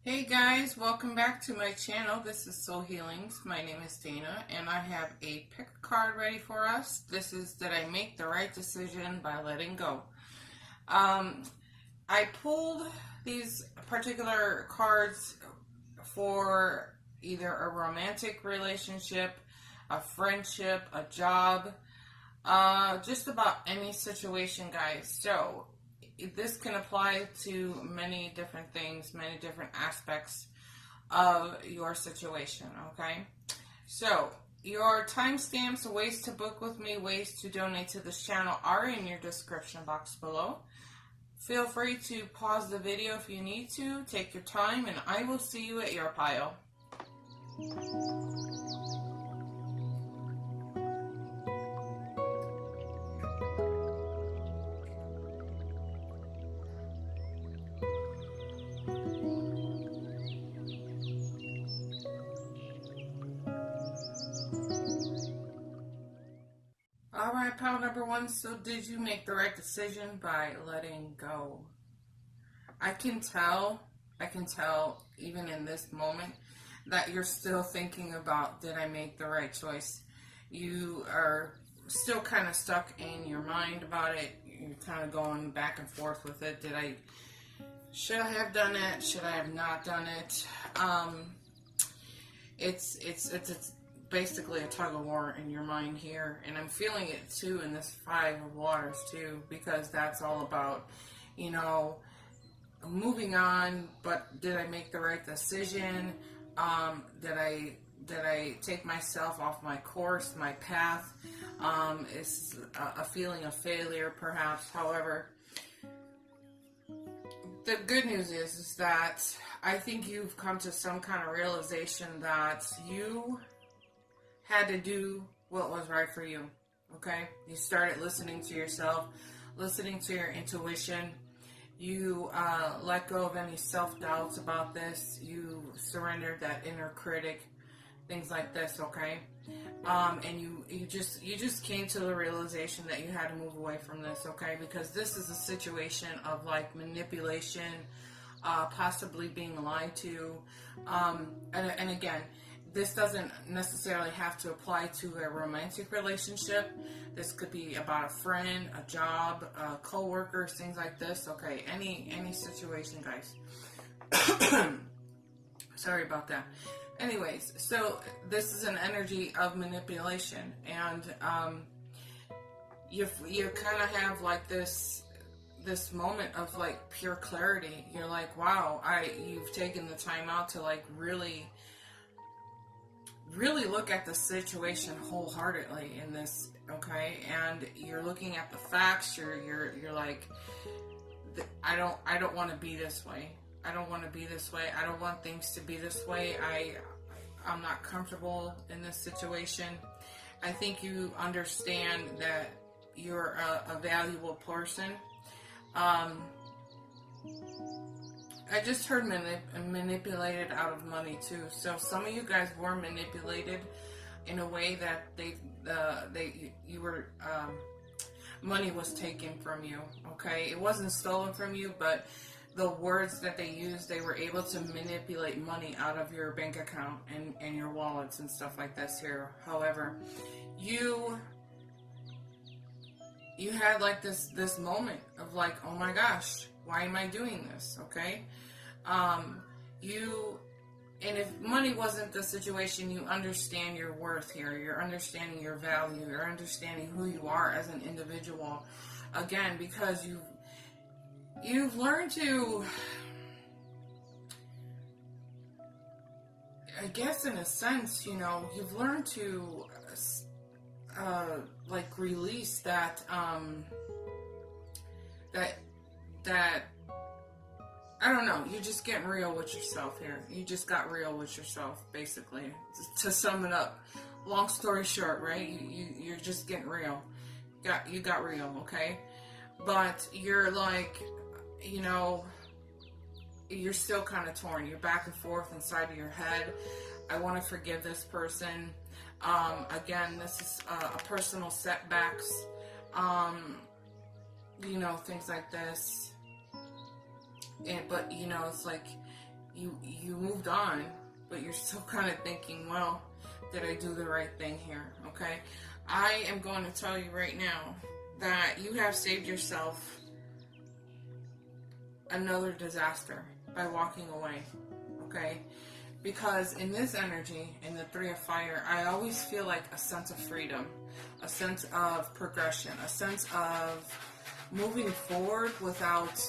Hey guys, welcome back to my channel. This is Soul Healings. My name is Dana and I have a pick card ready for us. This is Did I Make the Right Decision by Letting Go? I pulled these particular cards for either a romantic relationship, a friendship, a job, just about any situation, guys. So this can apply to many different things, many different aspects of your situation, okay? So, your timestamps, ways to book with me, ways to donate to this channel are in your description box below. Feel free to pause the video if you need to, take your time, and I will see you at your pile. Alright, pile number one. So did you make the right decision by letting go? I can tell even in this moment that you're still thinking about, did I make the right choice? You are still kind of stuck in your mind about it. You're kind of going back and forth with it. Should I have done it? Should I have not done it? It's basically a tug of war in your mind here, and I'm feeling it too in this Five of Waters too, because that's all about, you know, moving on. But did I make the right decision? Did I take myself off my course, my path? It's a feeling of failure, perhaps. However, the good news is that I think you've come to some kind of realization that you had to do what was right for you, okay? You started listening to yourself, listening to your intuition. You let go of any self-doubts about this. You surrendered that inner critic, things like this, okay? And you just came to the realization that you had to move away from this, okay? Because this is a situation of like manipulation, possibly being lied to, and again, this doesn't necessarily have to apply to a romantic relationship. This could be about a friend, a job, co-workers, things like this. Okay, any situation, guys. Sorry about that. Anyways, so this is an energy of manipulation, and you kind of have like this moment of like pure clarity. You're like, wow, you've taken the time out to like really look at the situation wholeheartedly in this, okay? And you're looking at the facts. You're like, I don't want to be this way. I don't want to be this way. I don't want things to be this way. I'm not comfortable in this situation. I think you understand that you're a valuable person. I just heard manipulated out of money too. So some of you guys were manipulated in a way that money was taken from you. Okay, it wasn't stolen from you, but the words that they used, they were able to manipulate money out of your bank account and your wallets and stuff like this here. However, you had like this moment of like, oh my gosh, why am I doing this? Okay. And if money wasn't the situation, you understand your worth here. You're understanding your value. You're understanding who you are as an individual. Again, because you've learned to, I guess in a sense, you know, you've learned to, like release that, I don't know, you're just getting real with yourself here. You just got real with yourself, basically. To sum it up, long story short, right? You're just getting real. You got real, okay? But you're like, you know, you're still kind of torn. You're back and forth inside of your head. I want to forgive this person. Again, this is a personal setbacks. You know, things like this. But you know, it's like you moved on, but you're still kind of thinking, well, did I do the right thing here? Okay, I am going to tell you right now that you have saved yourself another disaster by walking away. Okay, because in this energy, in the Three of Fire, I always feel like a sense of freedom, a sense of progression, a sense of moving forward without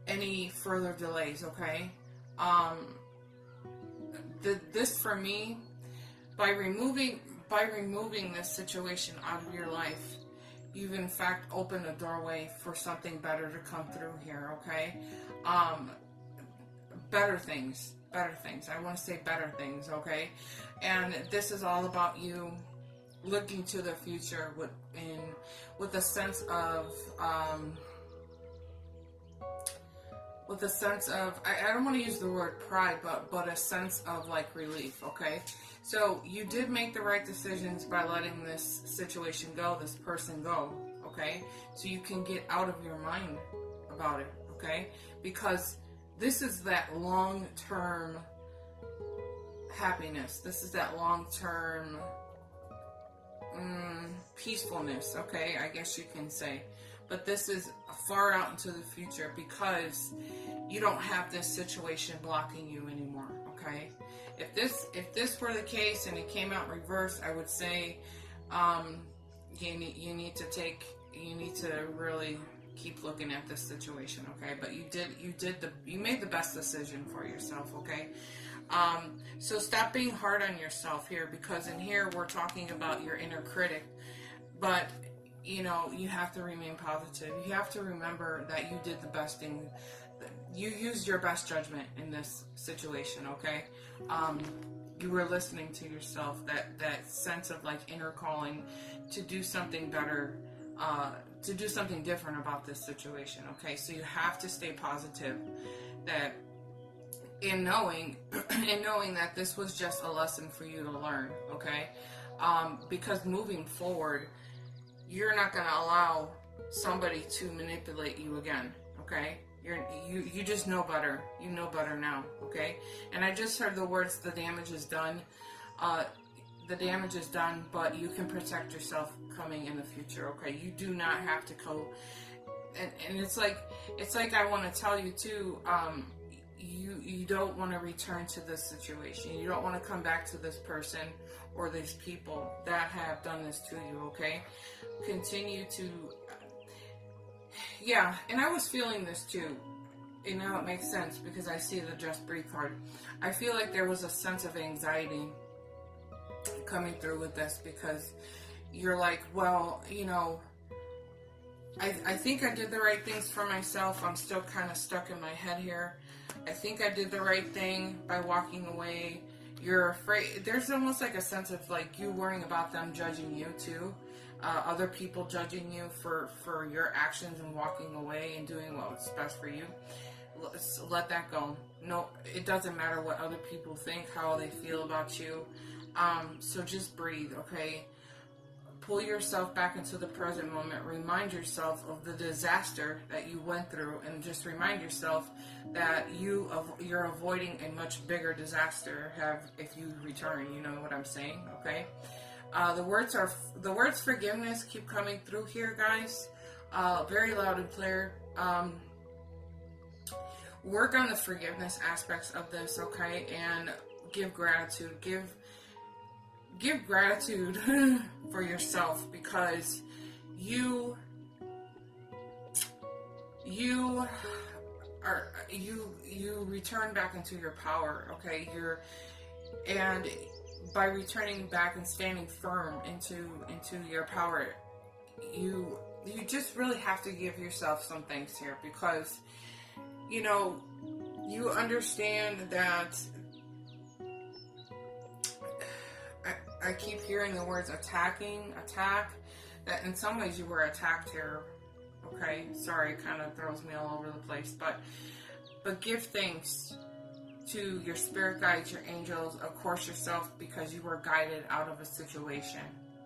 any further delays. Okay, this for me, by removing this situation out of your life, you've in fact opened a doorway for something better to come through here. Okay, better things. I want to say better things. Okay, and this is all about you looking to the future with a sense of I don't want to use the word pride, but a sense of like relief. Okay, so you did make the right decisions by letting this situation go, this person go. Okay, so you can get out of your mind about it. Okay, because this is that long-term happiness. This is that long-term peacefulness. Okay, I guess you can say. But this is far out into the future because you don't have this situation blocking you anymore. Okay, if this were the case and it came out reversed, I would say you need to really keep looking at this situation. Okay, but you made the best decision for yourself. Okay, so stop being hard on yourself here, because in here we're talking about your inner critic, but you know, you have to remain positive. You have to remember that you did the best thing. You used your best judgment in this situation, okay? You were listening to yourself, that sense of like inner calling to do something better, to do something different about this situation, okay? So you have to stay positive, that in knowing that this was just a lesson for you to learn, okay? Because moving forward, you're not going to allow somebody to manipulate you again, okay? You just know better. You know better now, okay? And I just heard the words, the damage is done. The damage is done, but you can protect yourself coming in the future, okay? You do not have to go. And it's like I want to tell you too, you don't want to return to this situation. You don't want to come back to this person or these people that have done this to you, okay? Continue to, yeah, and I was feeling this too. And now it makes sense because I see the Just Breathe card. I feel like there was a sense of anxiety coming through with this, because you're like, well, you know, I think I did the right things for myself. I'm still kind of stuck in my head here. I think I did the right thing by walking away. You're afraid. There's almost like a sense of like you worrying about them judging you too. Other people judging you for your actions and walking away and doing what's best for you. Let that go. No, it doesn't matter what other people think, how they feel about you. So just breathe, okay? Pull yourself back into the present moment. Remind yourself of the disaster that you went through, and just remind yourself that you're avoiding a much bigger disaster if you return. You know what I'm saying, okay? The words forgiveness keep coming through here, guys. Very loud and clear. Work on the forgiveness aspects of this, okay? And give gratitude. Give gratitude for yourself, because you return back into your power, okay? And by returning back and standing firm into your power, you just really have to give yourself some thanks here, because you know, you understand that I keep hearing the words attack, that in some ways you were attacked here, okay? Sorry, it kind of throws me all over the place, but give thanks to your spirit guides, your angels, of course yourself, because you were guided out of a situation.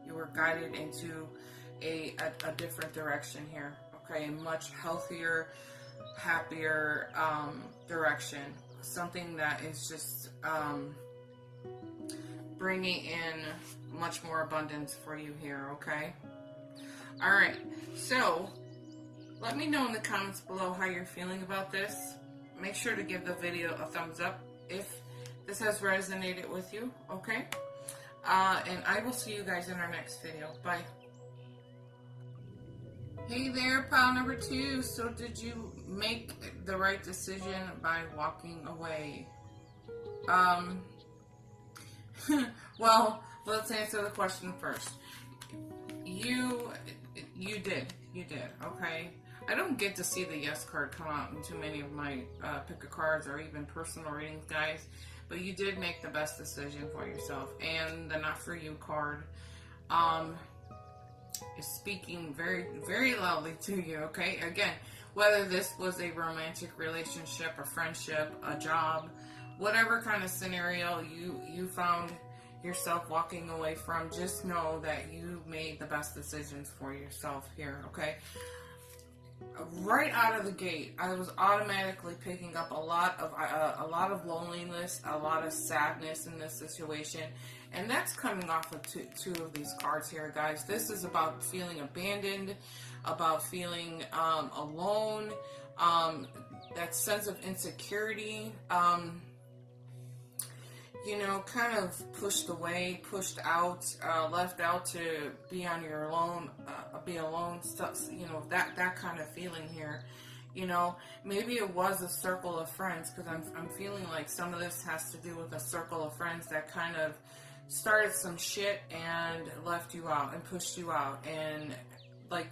You were guided into a different direction here, okay? A much healthier happier direction. Something that is just bringing in much more abundance for you here, okay? All right, so let me know in the comments below how you're feeling about this. Make sure to give the video a thumbs up if this has resonated with you, okay? And I will see you guys in our next video. Bye. Hey there, pal number 2. So did you make the right decision by walking away? Well, let's answer the question first. You did, okay? I don't get to see the yes card come out in too many of my pick a cards or even personal readings, guys. But you did make the best decision for yourself. And the not for you card is speaking very, very loudly to you, okay? Again, whether this was a romantic relationship, a friendship, a job, whatever kind of scenario you found yourself walking away from, just know that you made the best decisions for yourself here, okay? Right out of the gate, I was automatically picking up a lot of loneliness, a lot of sadness in this situation, and that's coming off of two of these cards here, guys. This is about feeling abandoned, about feeling alone, that sense of insecurity, you know, kind of pushed away, pushed out, left out to be on your own, be alone, stuff, you know, that kind of feeling here. You know, maybe it was a circle of friends, because I'm feeling like some of this has to do with a circle of friends that kind of started some shit and left you out and pushed you out, and like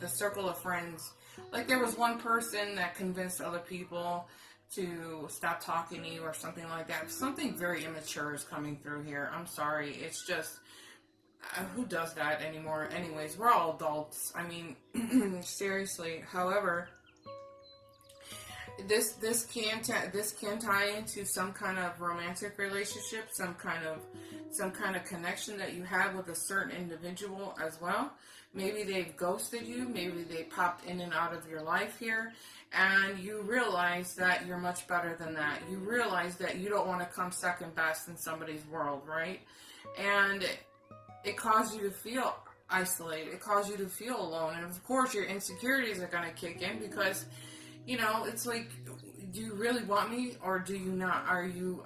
the circle of friends, like there was one person that convinced other people to stop talking to you or something like that. Something very immature is coming through here. I'm sorry. It's just, who does that anymore? Anyways, we're all adults. I mean, seriously. However, this can tie into some kind of romantic relationship, some kind of connection that you have with a certain individual as well. Maybe they've ghosted you. Maybe they popped in and out of your life here. And you realize that you're much better than that. You realize that you don't want to come second best in somebody's world, right? And it caused you to feel isolated. It caused you to feel alone. And of course, your insecurities are going to kick in because, you know, it's like, do you really want me or do you not? Are you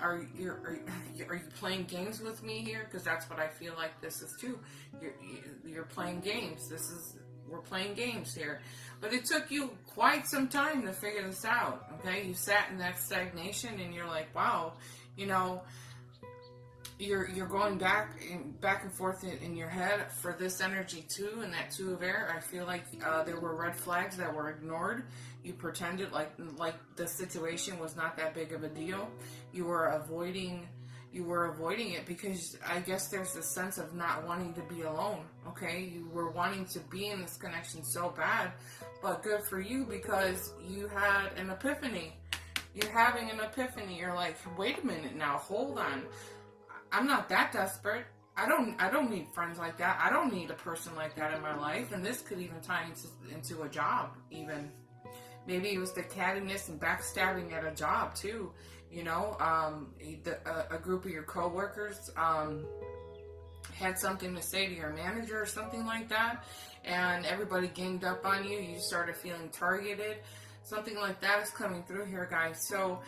playing games with me here? Because that's what I feel like this is too. You're playing games. We're playing games here. But it took you quite some time to figure this out, okay? You sat in that stagnation and you're like, wow, you know, you're going back and forth in your head for this energy too, and that 2 of air. I feel like there were red flags that were ignored. You pretended like the situation was not that big of a deal. You were avoiding it because I guess there's this sense of not wanting to be alone, okay? You were wanting to be in this connection so bad, but good for you because you had an epiphany. You're having an epiphany. You're like, wait a minute now, hold on. I'm not that desperate. I don't need friends like that. I don't need a person like that in my life. And this could even tie into a job even. Maybe it was the cattiness and backstabbing at a job too. You know, a group of your coworkers had something to say to your manager or something like that, and everybody ganged up on you. You started feeling targeted. Something like that is coming through here, guys. So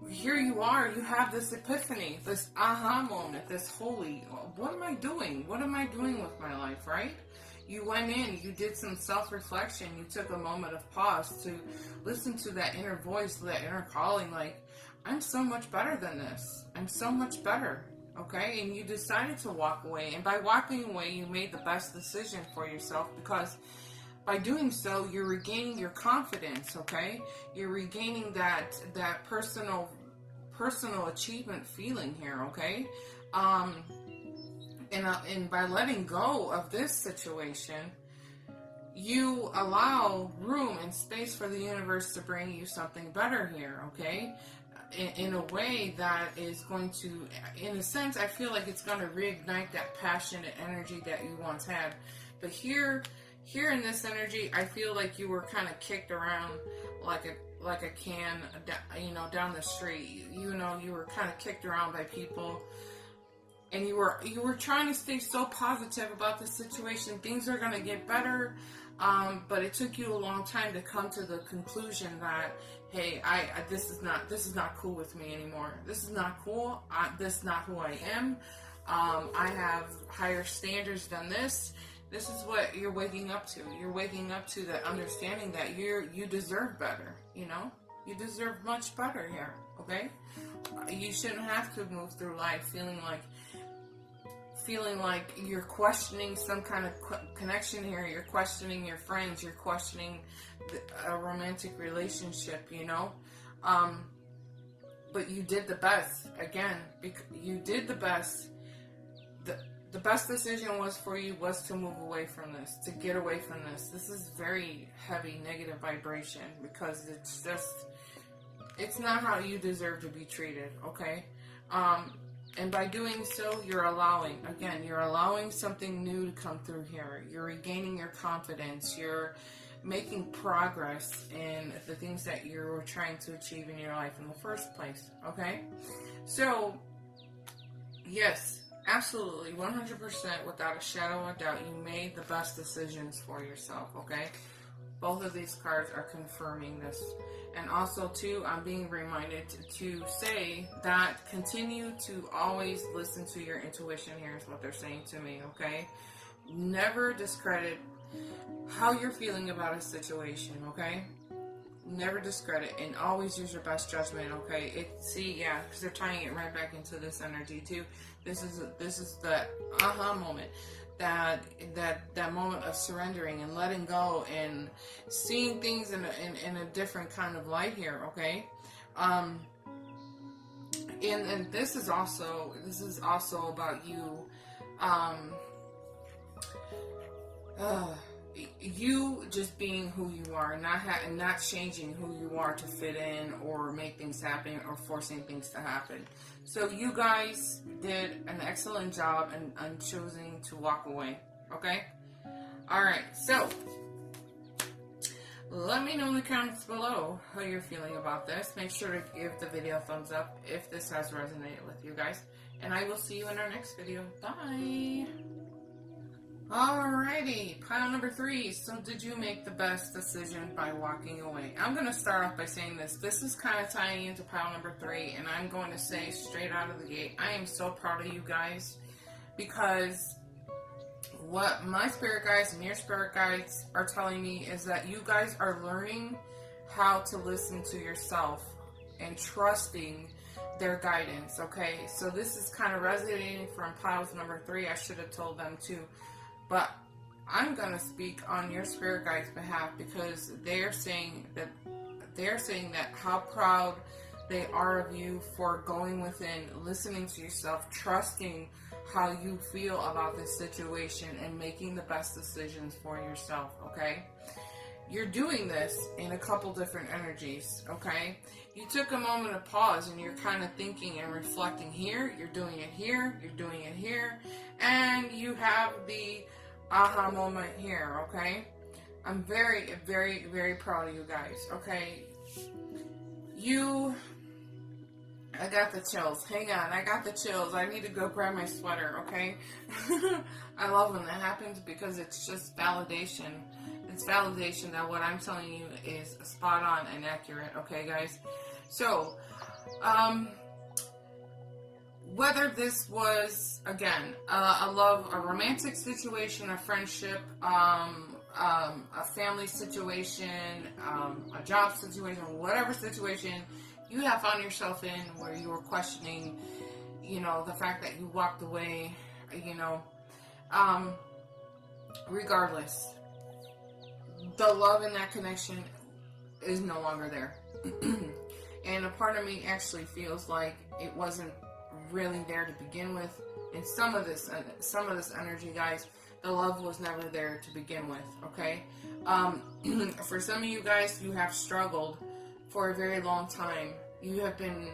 here you are. You have this epiphany, this aha moment, this holy, what am I doing? What am I doing with my life, right? You went in, you did some self-reflection, you took a moment of pause to listen to that inner voice, that inner calling, like, I'm so much better than this. I'm so much better, okay? And you decided to walk away. And by walking away, you made the best decision for yourself because by doing so, you're regaining your confidence, okay? You're regaining that personal achievement feeling here, okay? And by letting go of this situation, you allow room and space for the universe to bring you something better here, okay? In a way that is going to, in a sense, I feel like it's going to reignite that passionate energy that you once had. But here here in this energy, I feel like you were kind of kicked around like a can, you know, down the street. You know, you were kind of kicked around by people, and you were trying to stay so positive about the situation. Things are gonna get better, but it took you a long time to come to the conclusion that, hey, this is not cool with me anymore. This is not cool. This is not who I am. I have higher standards than this. This is what you're waking up to. You're waking up to the understanding that you deserve better, you know? You deserve much better here, okay? You shouldn't have to move through life feeling like you're questioning some kind of connection here. You're questioning your friends. You're questioning a romantic relationship, you know? But you did the best. Again, you did the best. The best decision was to move away from this, to get away from this. This is very heavy negative vibration because it's not how you deserve to be treated, okay? And by doing so, you're allowing something new to come through here. You're regaining your confidence. You're making progress in the things that you were trying to achieve in your life in the first place, okay? So, yes, absolutely, 100%, without a shadow of a doubt, you made the best decisions for yourself, okay? Both of these cards are confirming this. And also, too, I'm being reminded to say that continue to always listen to your intuition. Here's what they're saying to me, okay? Never discredit how you're feeling about a situation, okay? Never discredit, and always use your best judgment, okay? Because they're tying it right back into this energy, too. This is the aha moment. That moment of surrendering and letting go and seeing things in a different kind of light here, okay? And this is also about you, you just being who you are, not changing who you are to fit in or make things happen or forcing things to happen. So you guys did an excellent job in choosing to walk away, okay? Alright, so let me know in the comments below how you're feeling about this. Make sure to give the video a thumbs up if this has resonated with you guys. And I will see you in our next video. Bye! Alrighty, pile number 3. So did you make the best decision by walking away? I'm going to start off by saying this. This is kind of tying into pile number 3, and I'm going to say straight out of the gate, I am so proud of you guys, because what my spirit guides and your spirit guides are telling me is that you guys are learning how to listen to yourself and trusting their guidance, okay? So this is kind of resonating from piles number 3. I should have told them too. But I'm going to speak on your spirit guides' behalf, because they're saying that how proud they are of you for going within, listening to yourself, trusting how you feel about this situation, and making the best decisions for yourself, okay? You're doing this in a couple different energies, okay? You took a moment to pause and you're kind of thinking and reflecting here. You're doing it here. You're doing it here. And you have the aha moment here, okay? I'm very, very, very proud of you guys, okay? I got the chills. Hang on, I got the chills. I need to go grab my sweater, okay? I love when that happens, because it's just validation. It's validation that what I'm telling you is spot on and accurate, okay, guys? So, whether this was, again, a romantic situation, a friendship, a family situation, a job situation, whatever situation you have found yourself in where you were questioning, the fact that you walked away, regardless, the love in that connection is no longer there. And a part of me actually feels like it wasn't really there to begin with. In some of this energy, guys, the love was never there to begin with, okay? For some of you guys, you have struggled for a very long time. You have been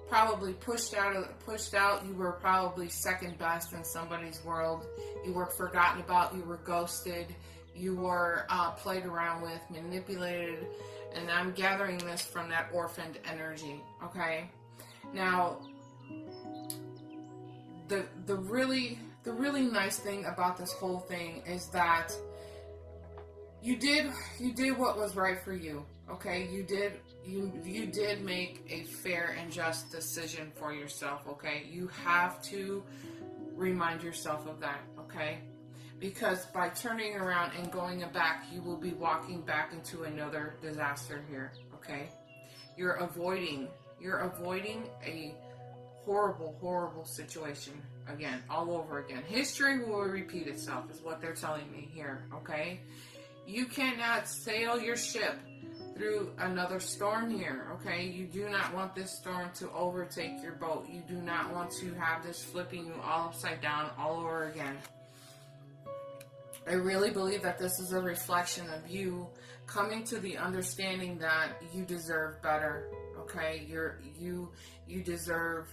probably pushed out. You were probably second best in somebody's world. You were forgotten about. You were ghosted. you were played around with, manipulated, and I'm gathering this from that orphaned energy, okay? Now, the really nice thing about this whole thing is that you did what was right for you, okay? You did make a fair and just decision for yourself, okay? You have to remind yourself of that, okay? Because by turning around and going back, you will be walking back into another disaster here, okay? You're avoiding a horrible situation again, all over again. History will repeat itself, is what they're telling me here, okay? You cannot sail your ship through another storm here, okay? You do not want this storm to overtake your boat. You do not want to have this flipping you all upside down all over again. I really believe that this is a reflection of you coming to the understanding that you deserve better, okay? You deserve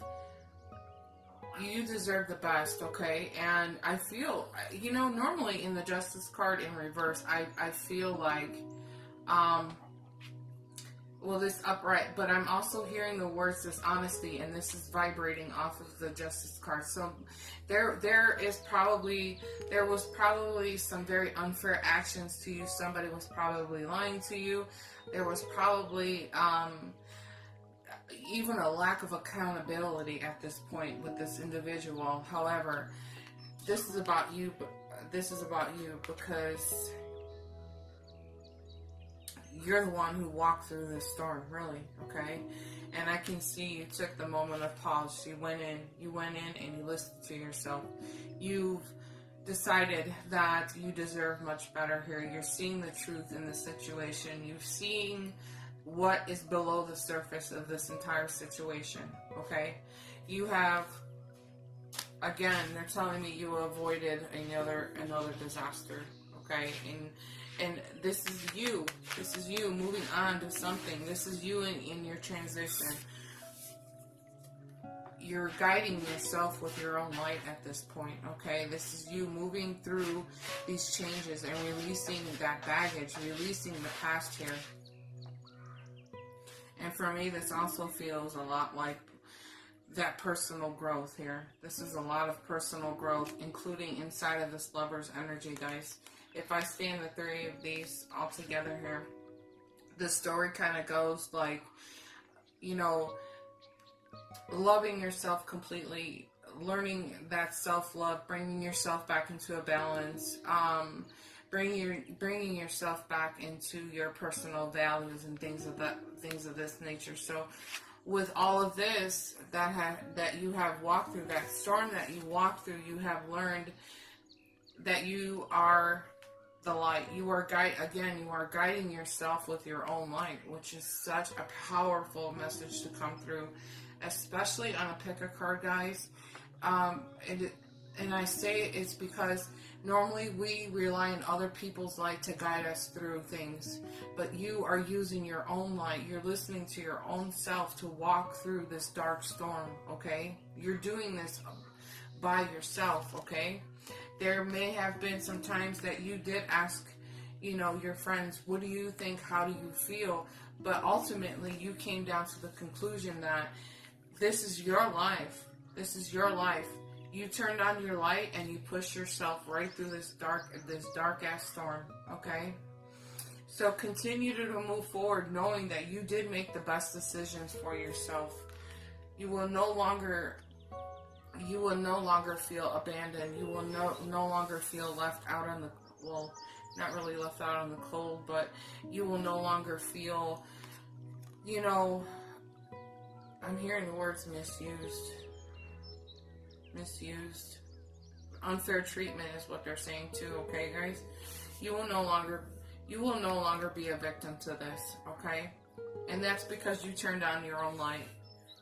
the best, okay? And I feel, normally in the Justice card in reverse, I feel like, this upright, but I'm also hearing the words dishonesty, and this is vibrating off of the Justice card. So there was probably some very unfair actions to you. Somebody was probably lying to you. There was probably even a lack of accountability at this point with this individual. However, this is about you. This is about you because you're the one who walked through this storm, really, okay? And I can see you took the moment of pause. You went in and you listened to yourself. You've decided that you deserve much better here. You're seeing the truth in the situation. You're seeing what is below the surface of this entire situation, okay? You have, again, they're telling me you avoided another disaster, okay? And this is you moving on to something. This is you in your transition. You're guiding yourself with your own light at this point, okay? This is you moving through these changes and releasing that baggage, releasing the past here. And for me, this also feels a lot like that personal growth here. This is a lot of personal growth, including inside of this Lover's energy, guys. If I stand the three of these all together here, the story kind of goes like, loving yourself completely, learning that self-love, bringing yourself back into a balance, bringing yourself back into your personal values and things of this nature. So with all of this that you have walked through, that storm that you walked through, you have learned that you are the light. You are guiding yourself with your own light, which is such a powerful message to come through, especially on a pick a card, guys. And I say it's because normally we rely on other people's light to guide us through things, but you are using your own light. You're listening to your own self to walk through this dark storm, okay? You're doing this by yourself, okay? There may have been some times that you did ask, your friends, what do you think? How do you feel? But ultimately, you came down to the conclusion that this is your life. This is your life. You turned on your light and you pushed yourself right through this dark ass storm, okay? So continue to move forward knowing that you did make the best decisions for yourself. You will no longer feel abandoned. You will no longer feel left out on the, not really left out on the cold, but you will no longer feel, I'm hearing the words misused. Unfair treatment is what they're saying too, okay, guys? You will no longer be a victim to this, okay? And that's because you turned on your own light.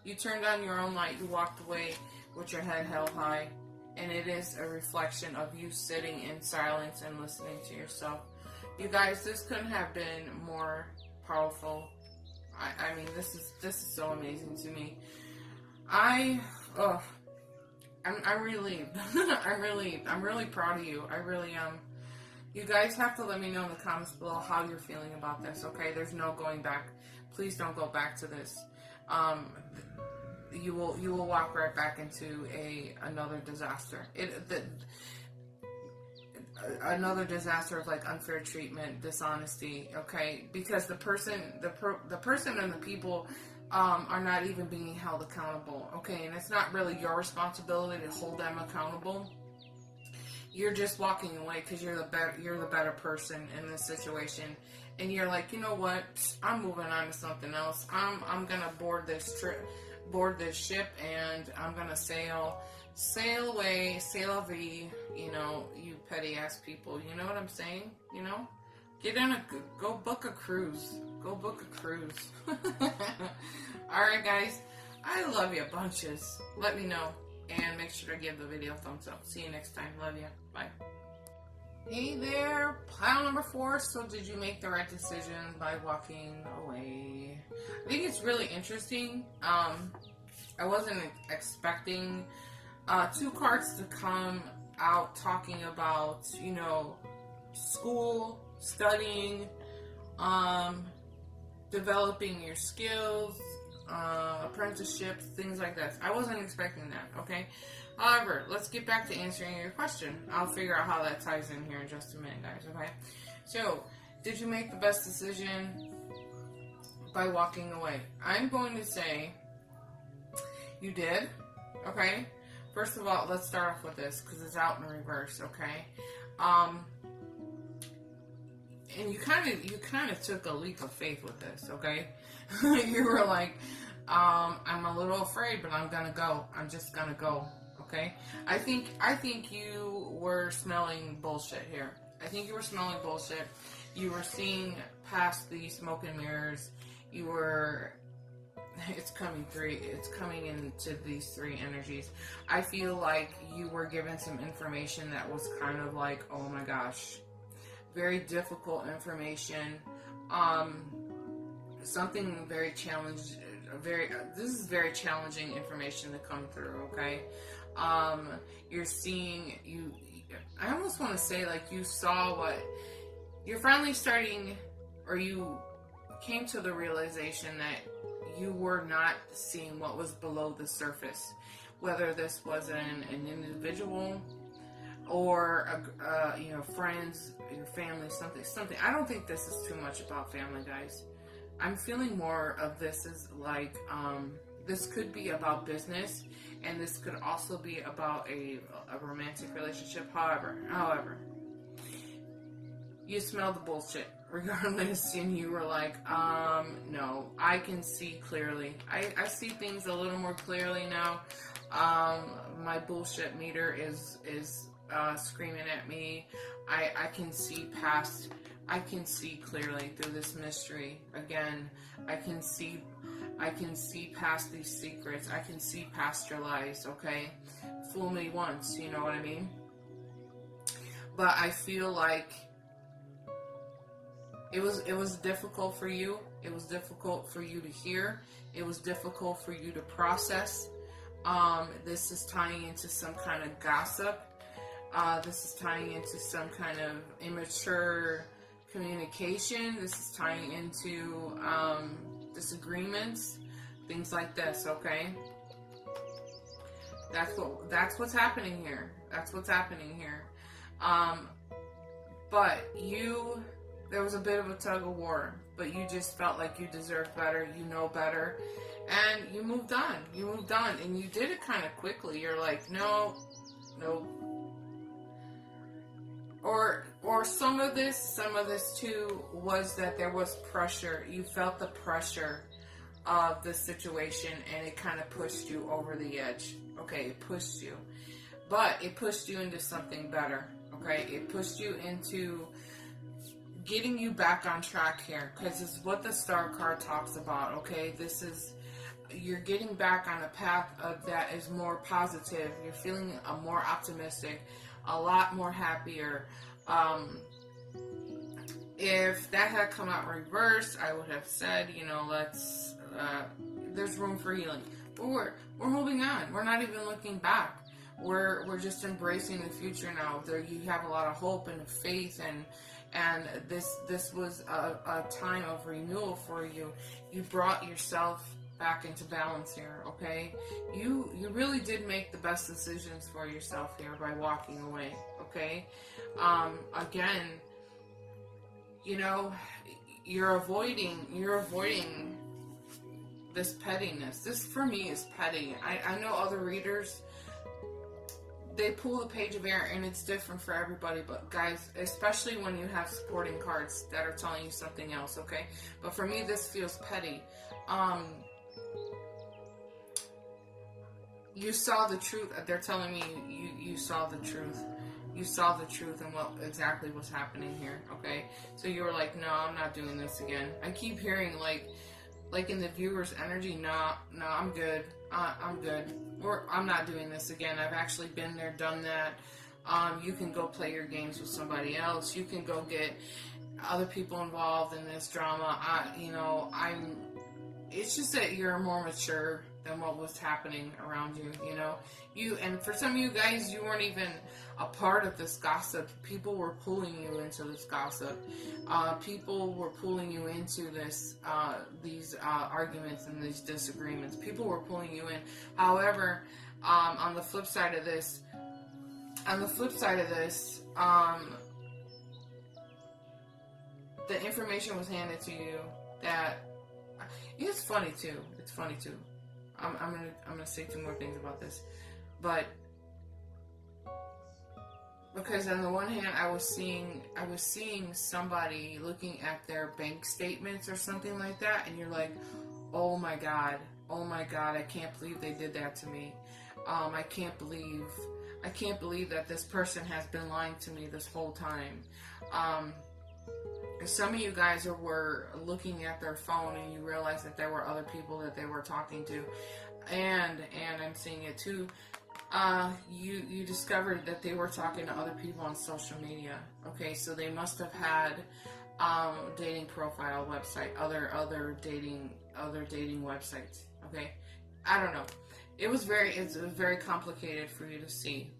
You turned on your own light. You walked away with your head held high. And it is a reflection of you sitting in silence and listening to yourself. You guys, this couldn't have been more powerful. I mean, this is so amazing to me. I'm relieved. I'm really proud of you. I really am. You guys have to let me know in the comments below how you're feeling about this, okay? There's no going back. Please don't go back to this. You will walk right back into another disaster. Another disaster of like unfair treatment, dishonesty, okay? Because the person and the people are not even being held accountable, okay? And it's not really your responsibility to hold them accountable. You're just walking away because you're the better person in this situation, and you're like, you know what? I'm moving on to something else. I'm gonna board this ship, and I'm gonna sail away, sail a v. You know, you petty ass people. You know what I'm saying? You know, go book a cruise. Go book a cruise. All right, guys. I love you bunches. Let me know. And make sure to give the video a thumbs up. See you next time. Love you. Bye. Hey there, pile number 4. So did you make the right decision by walking away? I think it's really interesting. I wasn't expecting 2 cards to come out talking about, you know, school, studying, developing your skills, apprenticeships, things like that. I wasn't expecting that, okay? However, let's get back to answering your question. I'll figure out how that ties in here in just a minute, guys, okay? So, did you make the best decision by walking away? I'm going to say you did, okay? First of all, let's start off with this because it's out in reverse, okay? And you kind of took a leap of faith with this, okay? You were like, I'm a little afraid, but I'm gonna go. I'm just gonna go, okay? I think you were smelling bullshit here. I think you were smelling bullshit. You were seeing past the smoke and mirrors. You were. It's coming into these 3 energies. I feel like you were given some information that was kind of like, oh my gosh, very difficult information. Something very challenging. This is very challenging information to come through. Okay, you're seeing I almost want to say like you saw what you're finally starting, or you came to the realization that you were not seeing what was below the surface, whether this was an individual or you know, friends, your family, something. I don't think this is too much about family, guys. I'm feeling more of this as like this could be about business, and this could also be about a romantic relationship. However, you smell the bullshit regardless, and you were like, no, I can see clearly. I see things a little more clearly now. My bullshit meter is screaming at me. I can see past. I can see clearly through this mystery. Again, I can see past these secrets. I can see past your lies, okay? Fool me once, you know what I mean? But I feel like it was difficult for you. It was difficult for you to hear. It was difficult for you to process. This is tying into some kind of gossip. This is tying into some kind of immature communication. This is tying into disagreements, things like this, okay? That's what's happening here. That's what's happening here. But there was a bit of a tug of war, but you just felt like you deserved better, you know better, and you moved on. You moved on, and you did it kind of quickly. You're like, no. Or some of this too was that there was pressure. You felt the pressure of the situation, and it kind of pushed you over the edge. Okay, it pushed you. But it pushed you into something better. Okay, it pushed you into getting you back on track here, because it's what the Star card talks about. Okay, you're getting back on a path that is more positive. You're feeling more optimistic, a lot more happier. If that had come out reversed, I would have said, you know, there's room for healing. But we're moving on. We're not even looking back. we're just embracing the future now. There, you have a lot of hope and faith, and this was a time of renewal for you. You brought yourself back into balance here, okay? You really did make the best decisions for yourself here by walking away, okay? Again, you know, you're avoiding this pettiness. This for me is petty. I know other readers, they pull the page of air and it's different for everybody, but guys, especially when you have supporting cards that are telling you something else, okay? But for me, this feels petty. You saw the truth. They're telling me you saw the truth. You saw the truth and what exactly was happening here, okay? So you were like, no, I'm not doing this again. I keep hearing like in the viewer's energy, no, I'm good. I'm good. Or I'm not doing this again. I've actually been there, done that. You can go play your games with somebody else. You can go get other people involved in this drama. It's just that you're more mature than what was happening around you, you know. And for some of you guys, you weren't even a part of this gossip. People were pulling you into this gossip. People were pulling you into these arguments and these disagreements. People were pulling you in. However, on the flip side of this, the information was handed to you that it's funny too. It's funny too. I'm gonna say two more things about this, but because on the one hand, I was seeing somebody looking at their bank statements or something like that, and you're like, oh my god, I can't believe they did that to me. I can't believe that this person has been lying to me this whole time. Some of you guys were looking at their phone and you realized that there were other people that they were talking to, and I'm seeing it too. You discovered that they were talking to other people on social media. Okay, so they must have had dating profile website, other dating websites. Okay, I don't know. It was very complicated for you to see.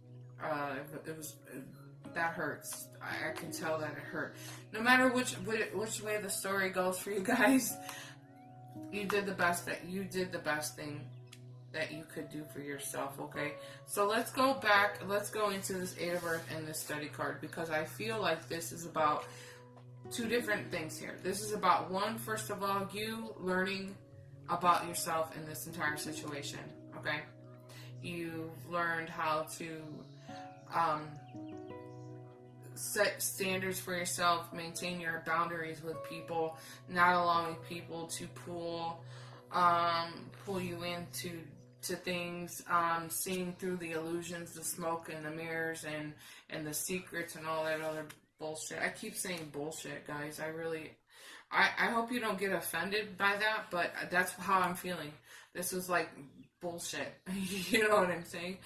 That hurts. I can tell that it hurt. No matter which way the story goes for you guys, you did the best thing that you could do for yourself, okay? So let's go back. Let's go into this Eight of Earth and this study card, because I feel like this is about two different things here. This is about, one, first of all, you learning about yourself in this entire situation, okay? You've learned how to set standards for yourself, maintain your boundaries with people, not allowing people to pull you into things, seeing through the illusions, the smoke and the mirrors and the secrets and all that other bullshit. I keep saying bullshit, guys. I hope you don't get offended by that, but that's how I'm feeling. This is like bullshit. You know what I'm saying?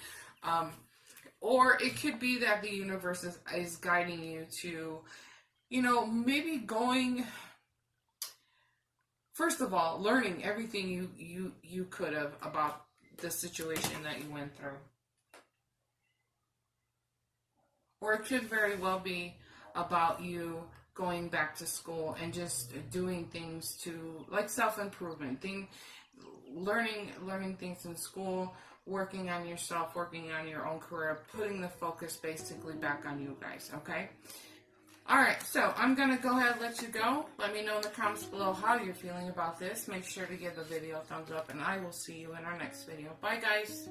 Or it could be that the universe is guiding you to, maybe going, first of all, learning everything you could have about the situation that you went through. Or it could very well be about you going back to school and just doing things to, like, self-improvement, learning things in school, working on yourself, working on your own career, putting the focus basically back on you guys, okay? Alright, so I'm going to go ahead and let you go. Let me know in the comments below how you're feeling about this. Make sure to give the video a thumbs up, and I will see you in our next video. Bye, guys.